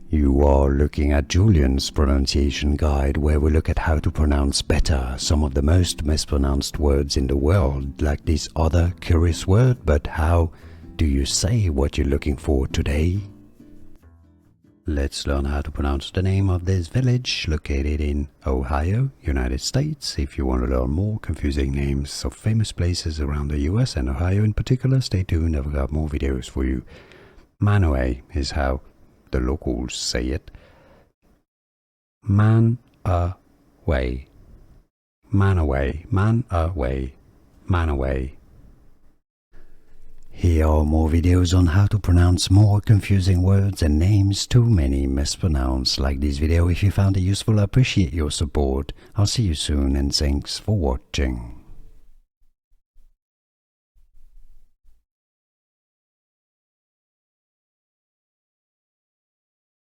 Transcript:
You are looking at Julian's pronunciation guide, where we look at how to pronounce better some of the most mispronounced words in the world, like this other curious word. But how do you say what you're looking for today? Let's learn how to pronounce the name of this village located in Ohio, United States. If you want to learn more confusing names of famous places around the US and Ohio in particular, stay tuned, I've got more videos for you. Manaway is how the locals say it. Man-a-way. Man-away. Man-away. Man-away. Here are more videos on how to pronounce more confusing words and names too many mispronounced. Like this video if you found it useful. I appreciate your support. I'll see you soon and thanks for watching.